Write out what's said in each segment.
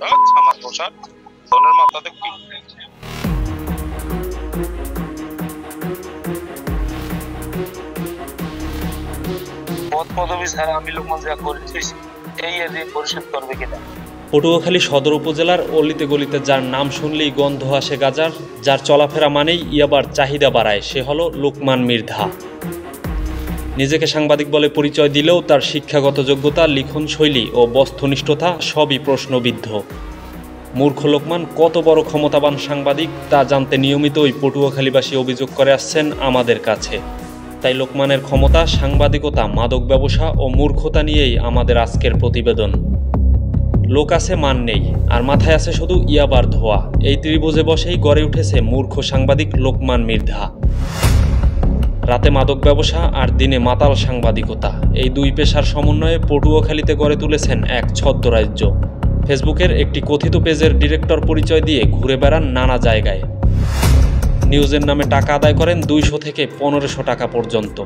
আমার পোশাক ধনের মাথা দেখবি। পদ পদবি ছাড়া আমি লোকমান যা করেছি এই ঋণ পরিশোধ করবে কিনা। পটুয়াখালী সদর উপজেলার অলিতে গলিতে যার নাম শুনলেই গন্ধ আসে গাজার, যার চলাফেরা মানেই ইয়াবার চাহিদা বাড়ায়, সে হলো লোকমান মৃধা। নিজেকে সাংবাদিক বলে পরিচয় দিলেও তার শিক্ষাগত যোগ্যতা, লিখন শৈলী ও বস্তুনিষ্ঠতা সবই প্রশ্নবিদ্ধ। মূর্খ লোকমান কত বড় ক্ষমতাবান সাংবাদিক তা জানতে নিয়মিতই পটুয়াখালীবাসী অভিযোগ করে আসছেন আমাদের কাছে। তাই লোকমানের ক্ষমতা, সাংবাদিকতা, মাদক ব্যবসা ও মূর্খতা নিয়েই আমাদের আজকের প্রতিবেদন। লোক আছে, মান নেই, আর মাথায় আছে শুধু ইয়াবার ধোয়া। এই ত্রিভুজে বসেই গড়ে উঠেছে মূর্খ সাংবাদিক লোকমান মৃধা। রাতে মাদক ব্যবসা আর দিনে মাতাল সাংবাদিকতা, এই দুই পেশার সমন্বয়ে পটুয়াখালীতে গড়ে তুলেছেন এক ছদ্মরাজ্য। ফেসবুকের একটি কথিত পেজের ডিরেক্টর পরিচয় দিয়ে ঘুরে বেড়ান নানা জায়গায়। নিউজের নামে টাকা আদায় করেন 200 থেকে 1500 টাকা পর্যন্ত।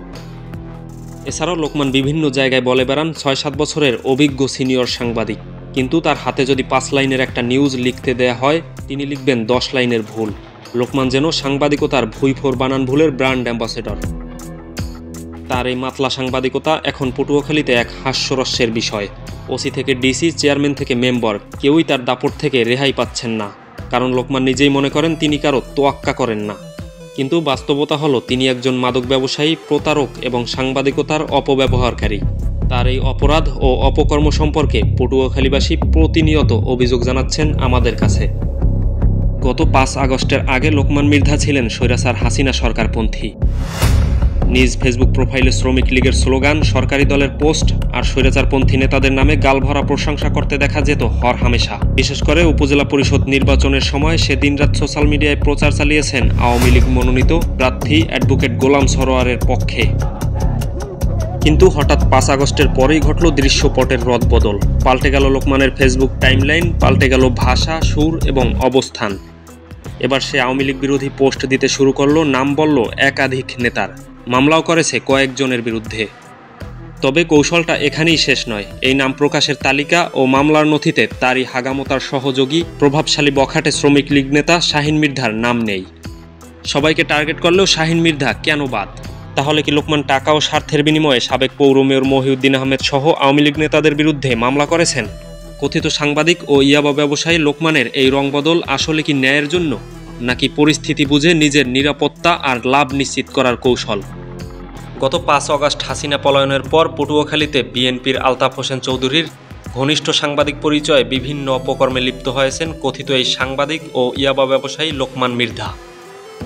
এছাড়াও লোকমান বিভিন্ন জায়গায় বলে বেড়ান 6-7 বছরের অভিজ্ঞ সিনিয়র সাংবাদিক, কিন্তু তার হাতে যদি 5 লাইনের একটা নিউজ লিখতে দেয়া হয় তিনি লিখবেন 10 লাইনের ভুল। লোকমান যেন সাংবাদিকতার ভুইফোর বানান ভুলের ব্র্যান্ড অ্যাম্বাসেডর। তার এই মাতলা সাংবাদিকতা এখন পটুয়াখালীতে এক হাস্যরস্যের বিষয়। ওসি থেকে ডিসি, চেয়ারম্যান থেকে মেম্বার, কেউই তার দাপট থেকে রেহাই পাচ্ছেন না, কারণ লোকমান নিজেই মনে করেন তিনি কারো তোয়াক্কা করেন না। কিন্তু বাস্তবতা হলো তিনি একজন মাদক ব্যবসায়ী, প্রতারক এবং সাংবাদিকতার অপব্যবহারকারী। তার এই অপরাধ ও অপকর্ম সম্পর্কে পটুয়াখালীবাসী প্রতিনিয়ত অভিযোগ জানাচ্ছেন আমাদের কাছে। গত 5 আগস্টের আগে লোকমান মৃধা ছিলেন স্বৈরাচার হাসিনা সরকারপন্থী। নিজ ফেসবুক প্রোফাইলে শ্রমিক লীগের স্লোগান, সরকারি দলের পোস্ট আর স্বৈরাচারপন্থী নেতাদের নামে গালভরা প্রশংসা করতে দেখা যেত হরহামেশা। বিশেষ করে উপজেলা পরিষদ নির্বাচনের সময় সে দিনরাত সোশ্যাল মিডিয়ায় প্রচার চালিয়েছেন আওয়ামী লীগ মনোনীত প্রার্থী অ্যাডভোকেট গোলাম সরোয়ারের পক্ষে। কিন্তু হঠাৎ 5 আগস্টের পরেই ঘটল দৃশ্যপটের রদবদল। পাল্টে গেল লোকমানের ফেসবুক টাইমলাইন, পাল্টে গেল ভাষা, সুর এবং অবস্থান। এবার সে আওয়ামী লীগ বিরোধী পোস্ট দিতে শুরু করলো, নাম বলল একাধিক নেতার, মামলাও করেছে কয়েকজনের বিরুদ্ধে। তবে কৌশলটা এখানেই শেষ নয়। এই নাম প্রকাশের তালিকা ও মামলার নথিতে তারই হাগামতার সহযোগী প্রভাবশালী বখাটে শ্রমিক লীগ নেতা শাহিন মৃধার নাম নেই। সবাইকে টার্গেট করলেও শাহিন মৃধা কেন বাদ? তাহলে কি লোকমান টাকা ও স্বার্থের বিনিময়ে সাবেক পৌর মেয়র মহিউদ্দিন আহমেদ সহ আওয়ামী লীগ নেতাদের বিরুদ্ধে মামলা করেছেন? কথিত সাংবাদিক ও ইয়াবা ব্যবসায়ী লোকমানের এই রংবদল আসলে কি ন্যায়ের জন্য, নাকি পরিস্থিতি বুঝে নিজের নিরাপত্তা আর লাভ নিশ্চিত করার কৌশল? গত 5 আগস্ট হাসিনা পলায়নের পর পটুয়াখালীতে বিএনপির আলতাফ হোসেন চৌধুরীর ঘনিষ্ঠ সাংবাদিক পরিচয়ে বিভিন্ন অপকর্মে লিপ্ত হয়েছেন কথিত এই সাংবাদিক ও ইয়াবা ব্যবসায়ী লোকমান মৃধা।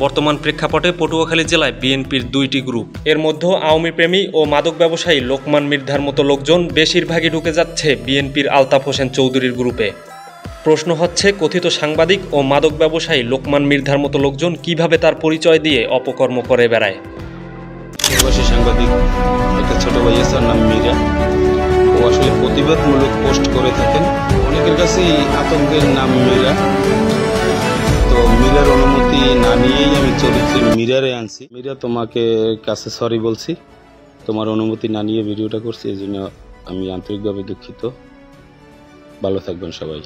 বর্তমান প্রেক্ষাপটে পটুয়াখালী জেলায় বিএনপির 2টি গ্রুপ, এর মধ্যে আওয়ামী প্রেমী ও মাদক ব্যবসায়ী লোকমান মৃধার মতো লোকজন বেশিরভাগই ঢুকে যাচ্ছে বিএনপির আলতাফ হোসেন চৌধুরীর গ্রুপে। প্রশ্ন হচ্ছে, কথিত সাংবাদিক ও মাদক ব্যবসায়ী লোকমান মৃধার মতো লোকজন কিভাবে তার পরিচয় দিয়ে অপকর্ম করে বেড়ায়? সাংবাদিক একটা ছোট ভাই আছে, নাম মীরা। ও আসলে প্রতিবাদমূলক পোস্ট করে থাকেন। অনেকের কাছেই আতঙ্কের নাম মীরা। তো মীরার অনুমতি না নিয়েই আমি চরিত্রে মীরারে আনছি। মীরা, তোমাকে কাছে সরি বলছি, তোমার অনুমতি না নিয়ে ভিডিওটা করছি, এই জন্য আমি আন্তরিকভাবে দুঃখিত। ভালো থাকবেন সবাই।